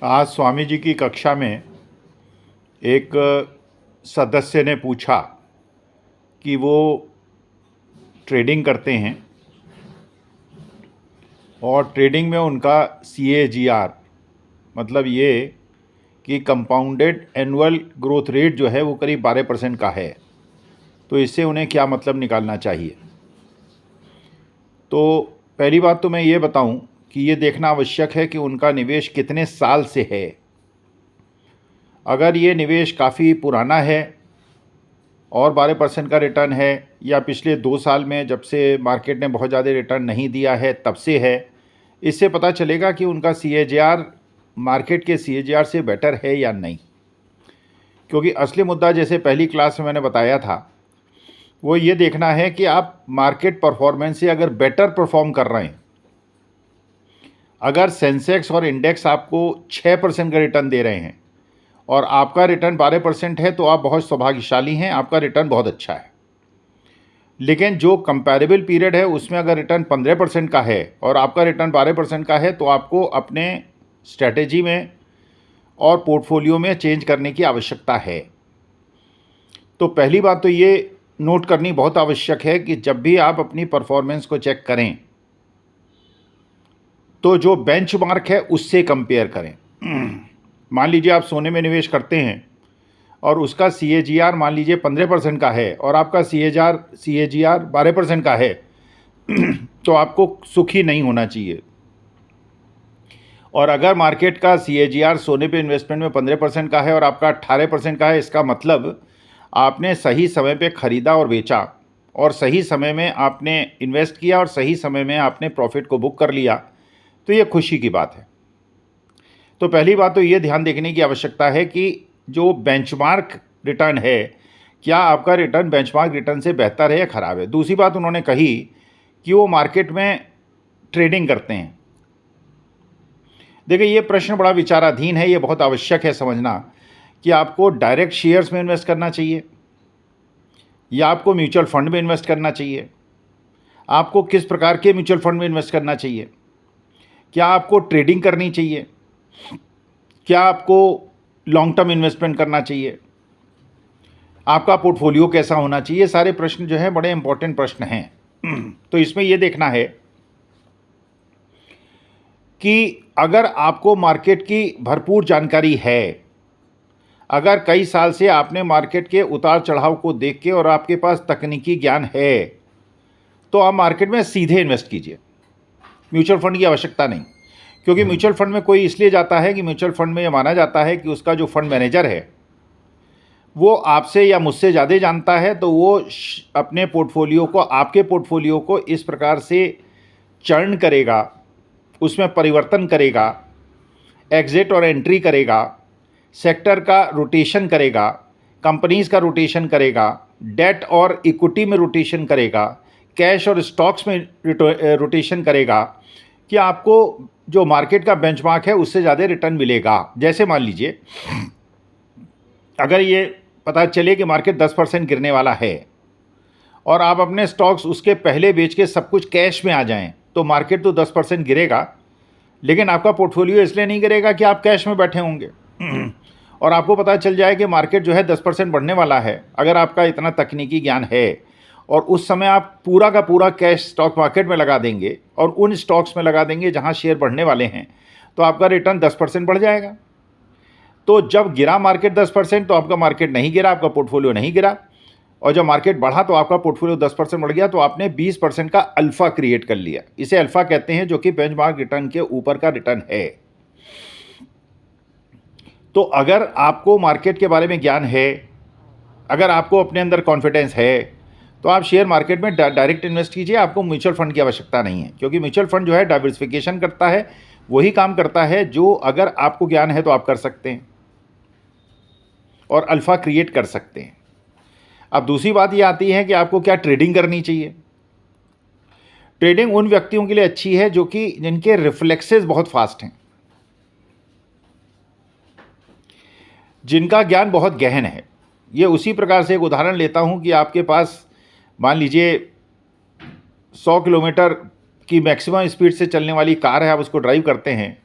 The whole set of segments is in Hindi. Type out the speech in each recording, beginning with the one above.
आज स्वामी जी की कक्षा में एक सदस्य ने पूछा कि वो ट्रेडिंग करते हैं और ट्रेडिंग में उनका CAGR मतलब ये कि कंपाउंडेड एनुअल ग्रोथ रेट जो है वो करीब 12% का है। तो इससे उन्हें क्या मतलब निकालना चाहिए। तो पहली बात तो मैं ये बताऊं कि ये देखना आवश्यक है कि उनका निवेश कितने साल से है। अगर ये निवेश काफ़ी पुराना है और 12% का रिटर्न है, या पिछले 2 साल में जब से मार्केट ने बहुत ज़्यादा रिटर्न नहीं दिया है तब से है, इससे पता चलेगा कि उनका CAGR मार्केट के CAGR से बेटर है या नहीं। क्योंकि असली मुद्दा, जैसे पहली क्लास में मैंने बताया था, वो ये देखना है कि आप मार्केट परफॉर्मेंस से अगर बेटर परफॉर्म कर रहे हैं, अगर सेंसेक्स और इंडेक्स आपको 6% का रिटर्न दे रहे हैं और आपका रिटर्न 12% है, तो आप बहुत सौभाग्यशाली हैं, आपका रिटर्न बहुत अच्छा है। लेकिन जो कंपैरेबल पीरियड है उसमें अगर रिटर्न 15% का है और आपका रिटर्न 12% का है, तो आपको अपने स्ट्रैटेजी में और पोर्टफोलियो में चेंज करने की आवश्यकता है। तो पहली बात तो ये नोट करनी बहुत आवश्यक है कि जब भी आप अपनी परफॉर्मेंस को चेक करें तो जो बेंचमार्क है उससे कंपेयर करें। मान लीजिए आप सोने में निवेश करते हैं और उसका CAGR मान लीजिए 15% का है और आपका CAGR 12% का है, तो आपको सुखी नहीं होना चाहिए। और अगर मार्केट का CAGR सोने पे इन्वेस्टमेंट में 15% का है और आपका 18% का है, इसका मतलब आपने सही समय पे ख़रीदा और बेचा और सही समय में आपने इन्वेस्ट किया और सही समय में आपने प्रॉफिट को बुक कर लिया, तो ये खुशी की बात है। तो पहली बात तो ये ध्यान देखने की आवश्यकता है कि जो बेंचमार्क रिटर्न है, क्या आपका रिटर्न बेंचमार्क रिटर्न से बेहतर है या ख़राब है। दूसरी बात उन्होंने कही कि वो मार्केट में ट्रेडिंग करते हैं। देखिए, ये प्रश्न बड़ा विचाराधीन है, ये बहुत आवश्यक है समझना कि आपको डायरेक्ट शेयर्स में इन्वेस्ट करना चाहिए या आपको म्यूचुअल फंड में इन्वेस्ट करना चाहिए, आपको किस प्रकार के म्यूचुअल फंड में इन्वेस्ट करना चाहिए, क्या आपको ट्रेडिंग करनी चाहिए, क्या आपको लॉन्ग टर्म इन्वेस्टमेंट करना चाहिए, आपका पोर्टफोलियो कैसा होना चाहिए। सारे प्रश्न जो हैं बड़े इंपॉर्टेंट प्रश्न हैं। तो इसमें यह देखना है कि अगर आपको मार्केट की भरपूर जानकारी है, अगर कई साल से आपने मार्केट के उतार चढ़ाव को देख के और आपके पास तकनीकी ज्ञान है, तो आप मार्केट में सीधे इन्वेस्ट कीजिए, म्यूचुअल फंड की आवश्यकता नहीं। क्योंकि म्यूचुअल फंड में कोई इसलिए जाता है कि म्यूचुअल फंड में यह माना जाता है कि उसका जो फंड मैनेजर है वो आपसे या मुझसे ज़्यादा जानता है, तो वो अपने पोर्टफोलियो को, आपके पोर्टफोलियो को इस प्रकार से चर्न करेगा, उसमें परिवर्तन करेगा, एग्जिट और एंट्री करेगा, सेक्टर का रोटेशन करेगा, कंपनीज़ का रोटेशन करेगा, डेट और इक्विटी में रोटेशन करेगा, कैश और स्टॉक्स में रोटेशन करेगा, कि आपको जो मार्केट का बेंचमार्क है उससे ज़्यादा रिटर्न मिलेगा। जैसे मान लीजिए अगर ये पता चले कि मार्केट 10% गिरने वाला है और आप अपने स्टॉक्स उसके पहले बेच के सब कुछ कैश में आ जाएं, तो मार्केट तो 10% गिरेगा, लेकिन आपका पोर्टफोलियो इसलिए नहीं गिरेगा कि आप कैश में बैठे होंगे। और आपको पता चल जाए कि मार्केट जो है 10% बढ़ने वाला है, अगर आपका इतना तकनीकी ज्ञान है, और उस समय आप पूरा का पूरा कैश स्टॉक मार्केट में लगा देंगे और उन स्टॉक्स में लगा देंगे जहां शेयर बढ़ने वाले हैं, तो आपका रिटर्न 10% बढ़ जाएगा। तो जब गिरा मार्केट 10%, तो आपका मार्केट नहीं गिरा, आपका पोर्टफोलियो नहीं गिरा, और जब मार्केट बढ़ा तो आपका पोर्टफोलियो 10% बढ़ गया, तो आपने 20% का अल्फा क्रिएट कर लिया। इसे अल्फा कहते हैं, जो कि बेंचमार्क रिटर्न के ऊपर का रिटर्न है। तो अगर आपको मार्केट के बारे में ज्ञान है, अगर आपको अपने अंदर कॉन्फिडेंस है, तो आप शेयर मार्केट में डायरेक्ट इन्वेस्ट कीजिए, आपको म्यूचुअल फंड की आवश्यकता नहीं है। क्योंकि म्यूचुअल फंड जो है डाइवर्सिफिकेशन करता है, वही काम करता है जो अगर आपको ज्ञान है तो आप कर सकते हैं और अल्फा क्रिएट कर सकते हैं। अब दूसरी बात ये आती है कि आपको क्या ट्रेडिंग करनी चाहिए। ट्रेडिंग उन व्यक्तियों के लिए अच्छी है जो कि जिनके रिफ्लेक्सेस बहुत फास्ट हैं, जिनका ज्ञान बहुत गहन है। ये उसी प्रकार से एक उदाहरण लेता हूं कि आपके पास मान लीजिए 100 किलोमीटर की मैक्सिमम स्पीड से चलने वाली कार है, आप उसको ड्राइव करते हैं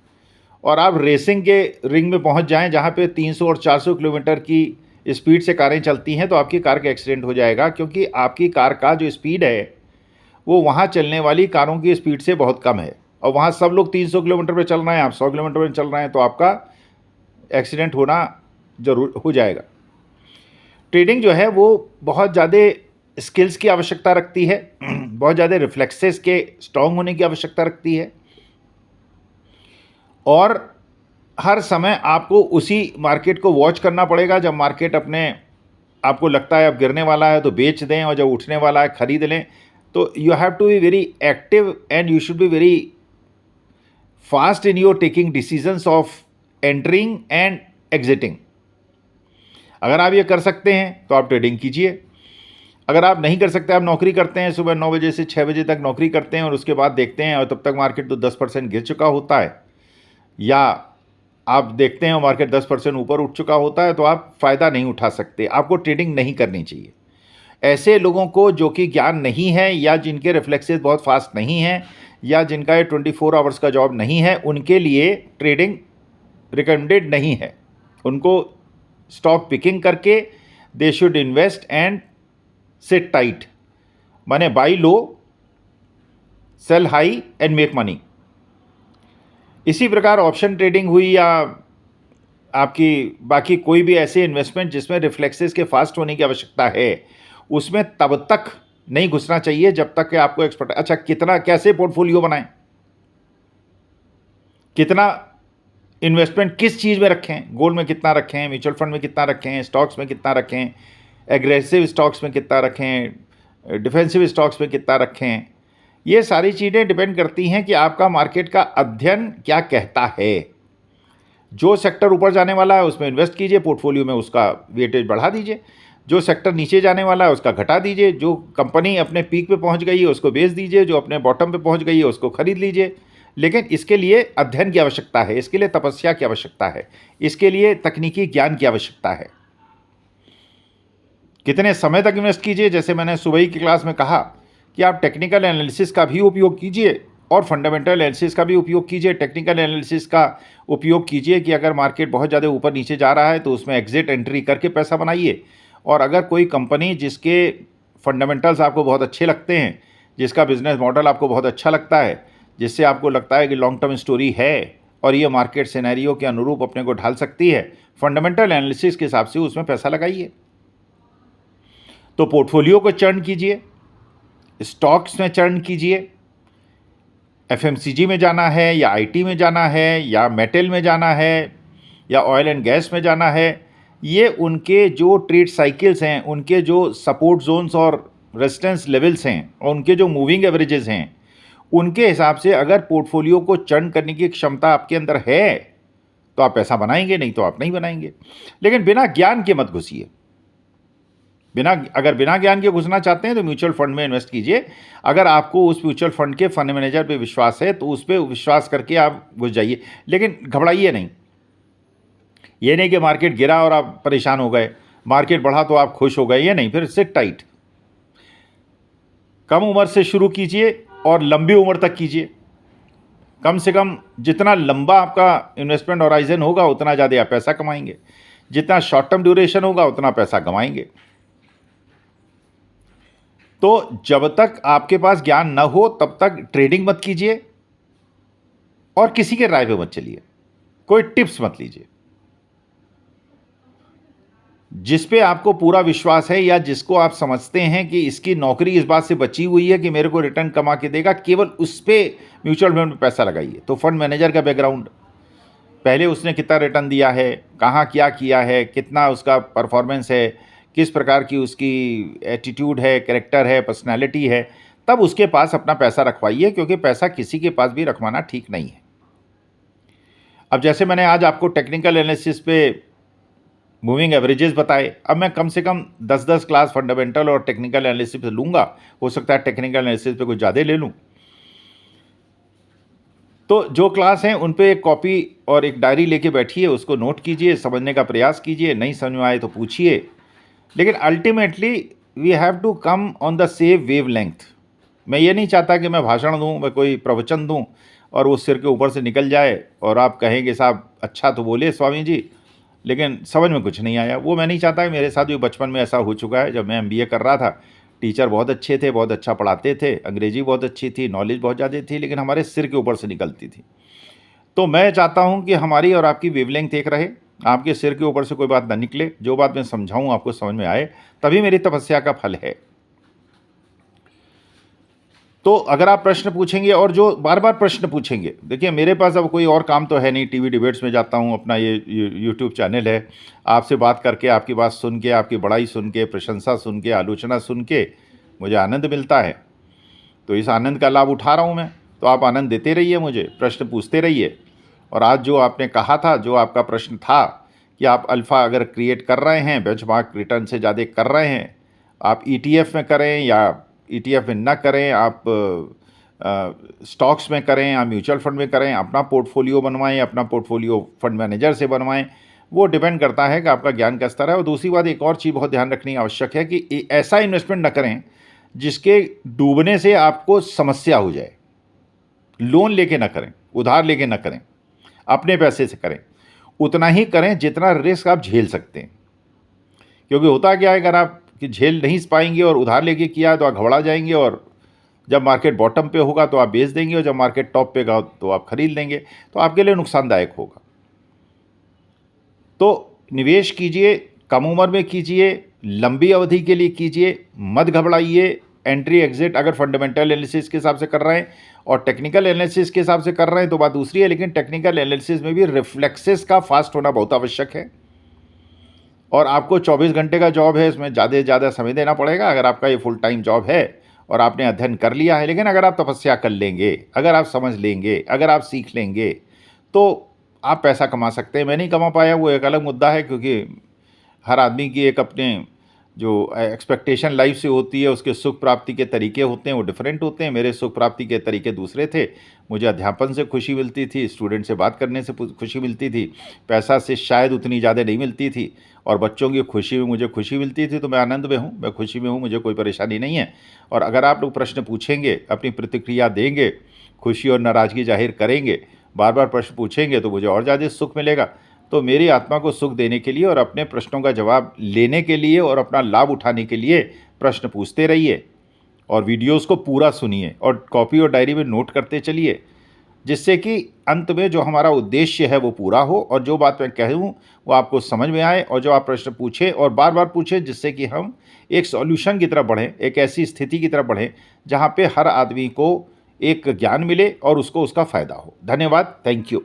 और आप रेसिंग के रिंग में पहुंच जाएं जहां पे 300 और 400 किलोमीटर की स्पीड से कारें चलती हैं, तो आपकी कार का एक्सीडेंट हो जाएगा, क्योंकि आपकी कार का जो स्पीड है वो वहाँ चलने वाली कारों की स्पीड से बहुत कम है, और वहाँ सब लोग 300 किलोमीटर पे चल रहे हैं, आप 100 किलोमीटर पे चल रहे हैं, तो आपका एक्सीडेंट होना जरूर हो जाएगा। ट्रेडिंग जो है वो बहुत ज़्यादा स्किल्स की आवश्यकता रखती है, बहुत ज़्यादा रिफ्लेक्सेस के स्ट्रांग होने की आवश्यकता रखती है, और हर समय आपको उसी मार्केट को वॉच करना पड़ेगा। जब मार्केट अपने आपको लगता है अब गिरने वाला है तो बेच दें, और जब उठने वाला है खरीद लें। तो you have to be very active and you should be very fast in your taking decisions of entering and exiting. अगर आप ये कर सकते हैं तो आप ट्रेडिंग कीजिए। अगर आप नहीं कर सकते, आप नौकरी करते हैं, सुबह 9 बजे से 6 बजे तक नौकरी करते हैं और उसके बाद देखते हैं और तब तक मार्केट तो 10% गिर चुका होता है, या आप देखते हैं मार्केट 10% ऊपर उठ चुका होता है, तो आप फ़ायदा नहीं उठा सकते। आपको ट्रेडिंग नहीं करनी चाहिए। ऐसे लोगों को जो कि ज्ञान नहीं है, या जिनके रिफ्लेक्सेस बहुत फास्ट नहीं हैं, या जिनका ये 24 आवर्स का जॉब नहीं है, उनके लिए ट्रेडिंग रिकमेंडेड नहीं है। उनको स्टॉक पिकिंग करके they should invest and sit tight, माने buy low sell high and make money. इसी प्रकार ऑप्शन ट्रेडिंग हुई, या आपकी बाकी कोई भी ऐसे इन्वेस्टमेंट जिसमें रिफ्लेक्सेस के फास्ट होने की आवश्यकता है, उसमें तब तक नहीं घुसना चाहिए जब तक कि आपको एक्सपर्ट। अच्छा, कितना कैसे पोर्टफोलियो बनाएं, कितना इन्वेस्टमेंट किस चीज़ में रखें, गोल्ड में कितना रखें, म्यूचुअल फंड में कितना रखें, स्टॉक्स में कितना रखें, एग्रेसिव स्टॉक्स में कितना रखें, डिफेंसिव स्टॉक्स में कितना रखें, ये सारी चीज़ें डिपेंड करती हैं कि आपका मार्केट का अध्ययन क्या कहता है। जो सेक्टर ऊपर जाने वाला है उसमें इन्वेस्ट कीजिए, पोर्टफोलियो में उसका वेटेज बढ़ा दीजिए। जो सेक्टर नीचे जाने वाला है उसका घटा दीजिए। जो कंपनी अपने पीक पे पहुंच गई है उसको बेच दीजिए, जो अपने बॉटम पे पहुंच गई है उसको खरीद लीजिए। लेकिन इसके लिए अध्ययन की आवश्यकता है, इसके लिए तपस्या की आवश्यकता है, इसके लिए तकनीकी ज्ञान की आवश्यकता है। कितने समय तक इन्वेस्ट कीजिए, जैसे मैंने सुबह की क्लास में कहा कि आप टेक्निकल एनालिसिस का भी उपयोग कीजिए और फंडामेंटल एनालिसिस का भी उपयोग कीजिए। टेक्निकल एनालिसिस का उपयोग कीजिए कि अगर मार्केट बहुत ज़्यादा ऊपर नीचे जा रहा है तो उसमें एग्जिट एंट्री करके पैसा बनाइए। और अगर कोई कंपनी जिसके फंडामेंटल्स आपको बहुत अच्छे लगते हैं, जिसका बिजनेस मॉडल आपको बहुत अच्छा लगता है, जिससे आपको लगता है कि लॉन्ग टर्म स्टोरी है और ये मार्केट सिनेरियो के अनुरूप अपने को ढाल सकती है, फंडामेंटल एनालिसिस के हिसाब से उसमें पैसा लगाइए। तो पोर्टफोलियो को चर्न कीजिए, स्टॉक्स में चर्न कीजिए। एफएमसीजी में जाना है, या आईटी में जाना है, या मेटल में जाना है, या ऑयल एंड गैस में जाना है, ये उनके जो ट्रेड साइकिल्स हैं, उनके जो सपोर्ट जोन्स और रेजिस्टेंस लेवल्स हैं, और उनके जो मूविंग एवरेजेस हैं, उनके हिसाब से अगर पोर्टफोलियो को चर्न करने की क्षमता आपके अंदर है तो आप पैसा बनाएंगे, नहीं तो आप नहीं बनाएंगे। लेकिन बिना ज्ञान के मत घुसिए। अगर बिना ज्ञान के घुसना चाहते हैं तो म्यूचुअल फंड में इन्वेस्ट कीजिए। अगर आपको उस म्यूचुअल फंड के फंड मैनेजर पे विश्वास है तो उस पर विश्वास करके आप घुस जाइए, लेकिन घबराइए नहीं। ये नहीं कि मार्केट गिरा और आप परेशान हो गए, मार्केट बढ़ा तो आप खुश हो गए, ये नहीं। फिर सिट टाइट। कम उम्र से शुरू कीजिए और लंबी उम्र तक कीजिए। कम से कम जितना लंबा आपका इन्वेस्टमेंट होराइजन होगा उतना ज़्यादा आप पैसा कमाएंगे, जितना शॉर्ट टर्म ड्यूरेशन होगा उतना पैसा कमाएंगे। तो जब तक आपके पास ज्ञान न हो तब तक ट्रेडिंग मत कीजिए और किसी के राय पे मत चलिए, कोई टिप्स मत लीजिए। जिस पे आपको पूरा विश्वास है या जिसको आप समझते हैं कि इसकी नौकरी इस बात से बची हुई है कि मेरे को रिटर्न कमा के देगा, केवल उस पर म्यूचुअल फंड में पैसा लगाइए। तो फंड मैनेजर का बैकग्राउंड, पहले उसने कितना रिटर्न दिया है, कहाँ क्या किया है, कितना उसका परफॉर्मेंस है, किस प्रकार की उसकी एटीट्यूड है, कैरेक्टर है, पर्सनैलिटी है, तब उसके पास अपना पैसा रखवाइए, क्योंकि पैसा किसी के पास भी रखवाना ठीक नहीं है। अब जैसे मैंने आज आपको टेक्निकल एनालिसिस पे मूविंग एवरेजेस बताए, अब मैं कम से कम 10-10 क्लास फंडामेंटल और टेक्निकल एनालिसिस पे लूँगा। हो सकता है टेक्निकल एनालिसिस पे कुछ ज़्यादा ले लूँ। तो जो क्लास हैं उन पे एक कॉपी और एक डायरी लेके बैठिए, उसको नोट कीजिए, समझने का प्रयास कीजिए। नहीं समझ में आए तो पूछिए, लेकिन ultimately we have to come on the same wavelength. मैं ये नहीं चाहता कि मैं भाषण दूँ, मैं कोई प्रवचन दूँ और वो सिर के ऊपर से निकल जाए और आप कहेंगे साहब अच्छा तो बोले स्वामी जी, लेकिन समझ में कुछ नहीं आया। वो मैं नहीं चाहता। मेरे साथ भी बचपन में ऐसा हो चुका है। जब मैं एमबीए कर रहा था, टीचर बहुत अच्छे थे, बहुत अच्छा पढ़ाते थे, अंग्रेजी बहुत अच्छी थी, नॉलेज बहुत ज़्यादा थी, लेकिन हमारे सिर के ऊपर से निकलती थी। तो मैं चाहता हूँ कि हमारी और आपकी वेवलेंथ एक रहे, आपके सिर के ऊपर से कोई बात ना निकले, जो बात मैं समझाऊँ आपको समझ में आए, तभी मेरी तपस्या का फल है। तो अगर आप प्रश्न पूछेंगे और जो बार बार प्रश्न पूछेंगे, देखिए मेरे पास अब कोई और काम तो है नहीं, टीवी डिबेट्स में जाता हूँ, अपना ये यूट्यूब चैनल है, आपसे बात करके, आपकी बात सुन के, आपकी बड़ाई सुन के, प्रशंसा सुन के, आलोचना सुन के मुझे आनंद मिलता है। तो इस आनंद का लाभ उठा रहा हूँ मैं। तो आप आनंद देते रहिए, मुझे प्रश्न पूछते रहिए। और आज जो आपने कहा था, जो आपका प्रश्न था कि आप अल्फ़ा अगर क्रिएट कर रहे हैं, बेंचमार्क रिटर्न से ज़्यादा कर रहे हैं, आप ईटीएफ में करें या ईटीएफ में ना करें, आप स्टॉक्स में करें या म्यूचुअल फंड में करें, अपना पोर्टफोलियो बनवाएं, अपना पोर्टफोलियो फंड मैनेजर से बनवाएं, वो डिपेंड करता है कि आपका ज्ञान का स्तर है। और दूसरी बात, एक और चीज़ बहुत ध्यान रखनी आवश्यक है कि ऐसा इन्वेस्टमेंट ना करें जिसके डूबने से आपको समस्या हो जाए। लोन लेके ना करें, उधार लेके ना करें, अपने पैसे से करें। उतना ही करें जितना रिस्क आप झेल सकते हैं। क्योंकि होता क्या है, अगर आप कि झेल नहीं पाएंगे और उधार लेके किया तो आप घबरा जाएंगे, और जब मार्केट बॉटम पे होगा तो आप बेच देंगे, और जब मार्केट टॉप पे गया तो आप खरीद लेंगे, तो आपके लिए नुकसानदायक होगा। तो निवेश कीजिए, कम उम्र में कीजिए, लंबी अवधि के लिए कीजिए, मत घबराइए। एंट्री एग्जिट अगर फंडामेंटल एनालिसिस के हिसाब से कर रहे हैं और टेक्निकल एनालिसिस के हिसाब से कर रहे हैं तो बात दूसरी है, लेकिन टेक्निकल एनालिसिस में भी रिफ्लेक्सेस का फास्ट होना बहुत आवश्यक है। और आपको 24 घंटे का जॉब है, इसमें ज़्यादा से ज़्यादा समय देना पड़ेगा अगर आपका ये फुल टाइम जॉब है और आपने अध्ययन कर लिया है। लेकिन अगर आप तपस्या कर लेंगे, अगर आप समझ लेंगे, अगर आप सीख लेंगे, तो आप पैसा कमा सकते हैं। मैं नहीं कमा पाया, वो एक अलग मुद्दा है, क्योंकि हर आदमी की एक अपने जो एक्सपेक्टेशन लाइफ से होती है, उसके सुख प्राप्ति के तरीके होते हैं, वो डिफरेंट होते हैं। मेरे सुख प्राप्ति के तरीके दूसरे थे। मुझे अध्यापन से खुशी मिलती थी, स्टूडेंट से बात करने से खुशी मिलती थी, पैसा से शायद उतनी ज़्यादा नहीं मिलती थी, और बच्चों की खुशी में मुझे खुशी मिलती थी। तो मैं आनंद में हूँ, मैं खुशी में हूँ, मुझे कोई परेशानी नहीं है। और अगर आप लोग प्रश्न पूछेंगे, अपनी प्रतिक्रिया देंगे, खुशी और नाराज़गी जाहिर करेंगे, बार बार प्रश्न पूछेंगे, तो मुझे और ज़्यादा सुख मिलेगा। तो मेरी आत्मा को सुख देने के लिए और अपने प्रश्नों का जवाब लेने के लिए और अपना लाभ उठाने के लिए प्रश्न पूछते रहिए, और वीडियोस को पूरा सुनिए और कॉपी और डायरी में नोट करते चलिए, जिससे कि अंत में जो हमारा उद्देश्य है वो पूरा हो, और जो बात मैं कहूँ वो आपको समझ में आए, और जो आप प्रश्न पूछें और बार बार पूछें, जिससे कि हम एक सॉल्यूशन की तरफ बढ़ें, एक ऐसी स्थिति की तरफ बढ़ें जहाँ पे हर आदमी को एक ज्ञान मिले और उसको उसका फ़ायदा हो। धन्यवाद। Thank you.